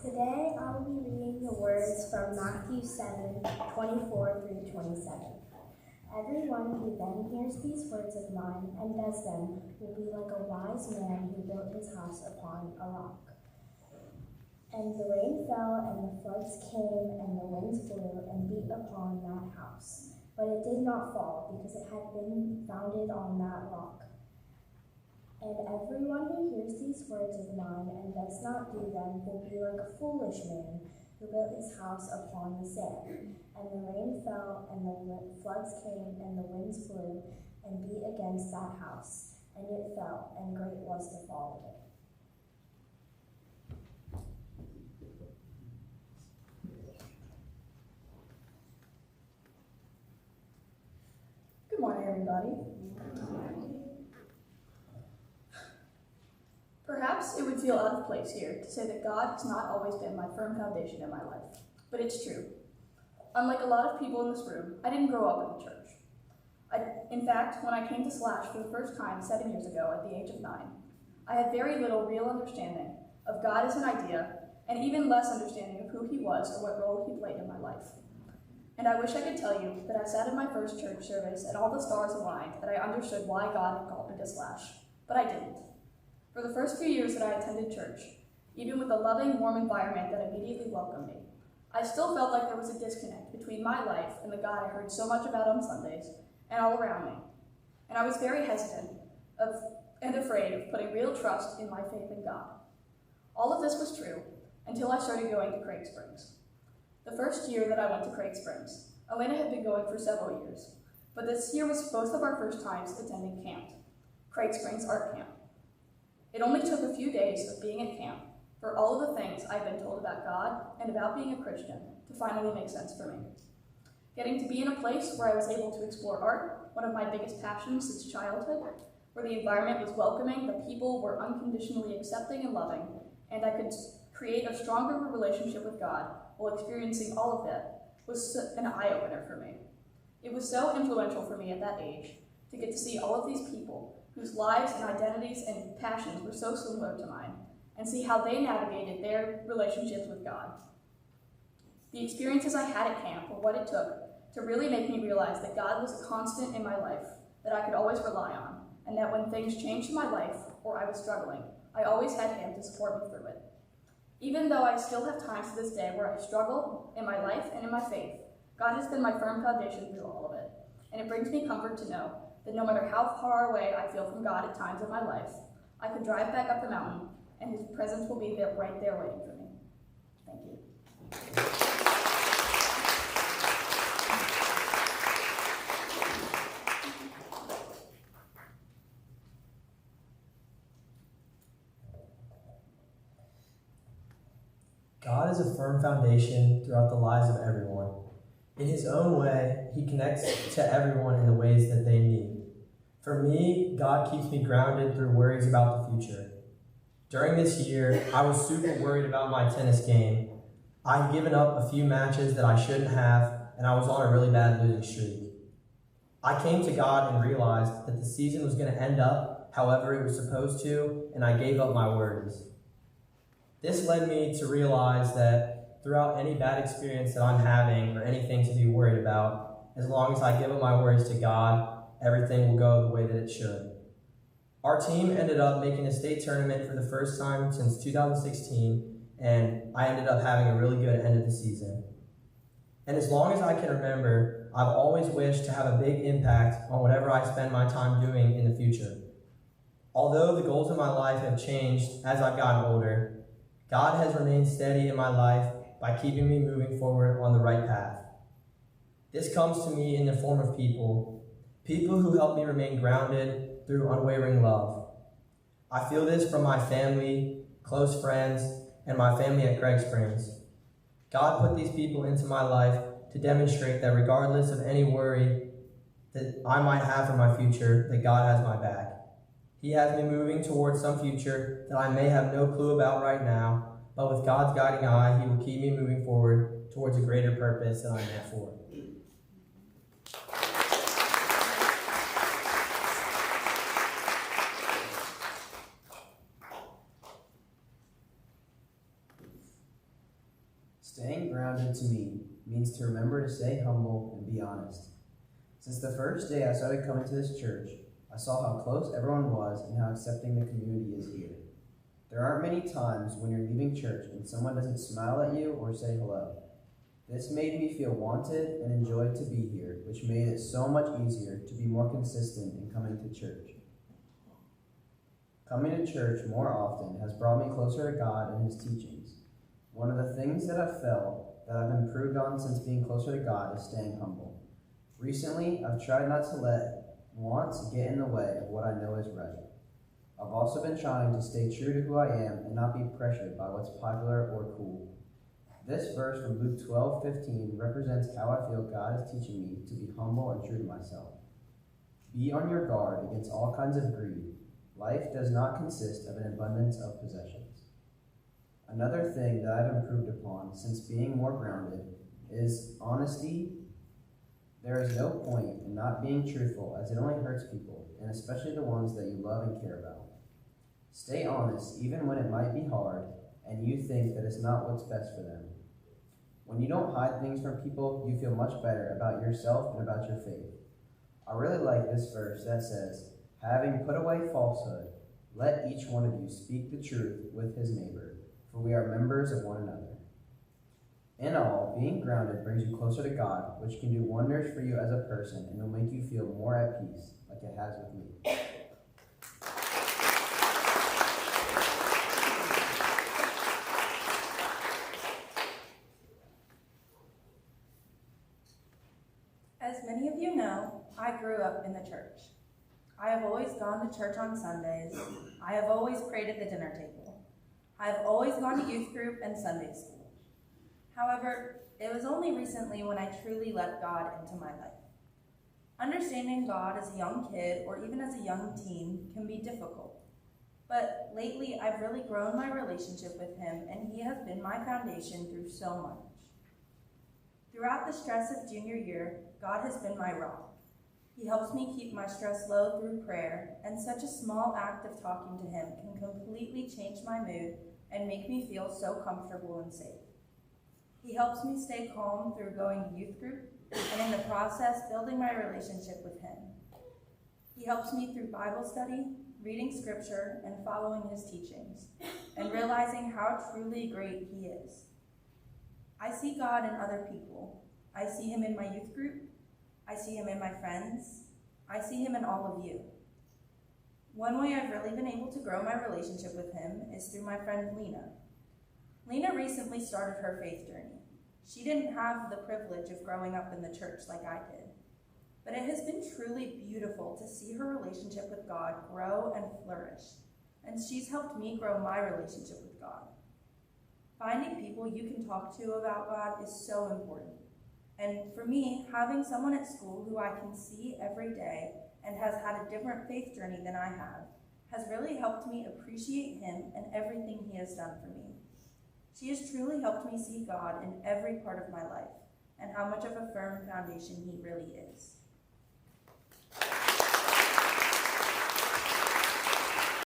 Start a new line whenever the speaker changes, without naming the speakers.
Today I will be reading the words from Matthew 7:24 through 27. Everyone who then hears these words of mine and does them will be like a wise man who built his house upon a rock. And the rain fell, and the floods came, and the winds blew and beat upon that house. But it did not fall, because it had been founded on that rock. And everyone who hears these words of mine and does not do them will be like a foolish man who built his house upon the sand. And the rain fell, and the floods came, and the winds blew and beat against that house. And it fell, and great was the fall of it.
Good morning, everybody. Perhaps it would feel out of place here to say that God has not always been my firm foundation in my life, but it's true. Unlike a lot of people in this room, I didn't grow up in the church. In fact, when I came to Slash for the first time 7 years ago at the age of 9, I had very little real understanding of God as an idea, and even less understanding of who he was or what role he played in my life. And I wish I could tell you that I sat in my first church service and all the stars aligned, that I understood why God had called me to Slash, but I didn't. For the first few years that I attended church, even with a loving, warm environment that immediately welcomed me, I still felt like there was a disconnect between my life and the God I heard so much about on Sundays and all around me. And I was very hesitant and afraid of putting real trust in my faith in God. All of this was true until I started going to Craig Springs. The first year that I went to Craig Springs, Elena had been going for several years, but this year was both of our first times attending camp, Craig Springs Art Camp. It only took a few days of being at camp for all of the things I'd been told about God and about being a Christian to finally make sense for me. Getting to be in a place where I was able to explore art, one of my biggest passions since childhood, where the environment was welcoming, the people were unconditionally accepting and loving, and I could create a stronger relationship with God while experiencing all of that, was an eye-opener for me. It was so influential for me at that age to get to see all of these people whose lives and identities and passions were so similar to mine, and see how they navigated their relationships with God. The experiences I had at camp were what it took to really make me realize that God was a constant in my life that I could always rely on, and that when things changed in my life or I was struggling, I always had him to support me through it. Even though I still have times to this day where I struggle in my life and in my faith, God has been my firm foundation through all of it, and it brings me comfort to know that no matter how far away I feel from God at times in my life, I can drive back up the mountain, and his presence will be there, right there waiting for me. Thank you.
God is a firm foundation throughout the lives of everyone. In his own way, he connects to everyone in the ways that they need. For me, God keeps me grounded through worries about the future. During this year, I was super worried about my tennis game. I'd given up a few matches that I shouldn't have, and I was on a really bad losing streak. I came to God and realized that the season was going to end up however it was supposed to, and I gave up my worries. This led me to realize that throughout any bad experience that I'm having or anything to be worried about, as long as I give up my worries to God, everything will go the way that it should. Our team ended up making a state tournament for the first time since 2016, and I ended up having a really good end of the season. And as long as I can remember, I've always wished to have a big impact on whatever I spend my time doing in the future. Although the goals in my life have changed as I've gotten older, God has remained steady in my life by keeping me moving forward on the right path. This comes to me in the form of people who help me remain grounded through unwavering love. I feel this from my family, close friends, and my family at Craig Springs. God put these people into my life to demonstrate that regardless of any worry that I might have for my future, that God has my back. He has me moving towards some future that I may have no clue about right now, but with God's guiding eye, he will keep me moving forward towards a greater purpose that I'm meant for.
stay humble and be honest. Since the first day I started coming to this church, I saw how close everyone was and how accepting the community is here. There aren't many times when you're leaving church and someone doesn't smile at you or say hello. This made me feel wanted and enjoyed to be here, which made it so much easier to be more consistent in coming to church. Coming to church more often has brought me closer to God and His teachings. One of the things that I've felt that I've improved on since being closer to God is staying humble. Recently, I've tried not to let wants get in the way of what I know is right. I've also been trying to stay true to who I am and not be pressured by what's popular or cool. This verse from Luke 12:15 represents how I feel God is teaching me to be humble and true to myself. Be on your guard against all kinds of greed. Life does not consist of an abundance of possessions. Another thing that I've improved upon since being more grounded is honesty. There is no point in not being truthful, as it only hurts people, and especially the ones that you love and care about. Stay honest even when it might be hard and you think that it's not what's best for them. When you don't hide things from people, you feel much better about yourself and about your faith. I really like this verse that says, "Having put away falsehood, let each one of you speak the truth with his neighbor, for we are members of one another." In all, being grounded brings you closer to God, which can do wonders for you as a person and will make you feel more at peace, like it has with me.
As many of you know, I grew up in the church. I have always gone to church on Sundays. I have always prayed at the dinner table. I have always gone to youth group and Sunday school. However, it was only recently when I truly let God into my life. Understanding God as a young kid or even as a young teen can be difficult. But lately, I've really grown my relationship with Him, and He has been my foundation through so much. Throughout the stress of junior year, God has been my rock. He helps me keep my stress low through prayer, and such a small act of talking to Him can completely change my mood and make me feel so comfortable and safe. He helps me stay calm through going to youth group, and in the process, building my relationship with Him. He helps me through Bible study, reading scripture, and following His teachings, and realizing how truly great He is. I see God in other people. I see Him in my youth group. I see Him in my friends. I see Him in all of you. One way I've really been able to grow my relationship with Him is through my friend Lena. Lena recently started her faith journey. She didn't have the privilege of growing up in the church like I did, but it has been truly beautiful to see her relationship with God grow and flourish, and she's helped me grow my relationship with God. Finding people you can talk to about God is so important. And for me, having someone at school who I can see every day and has had a different faith journey than I have has really helped me appreciate Him and everything He has done for me. She has truly helped me see God in every part of my life and how much of a firm foundation He really is.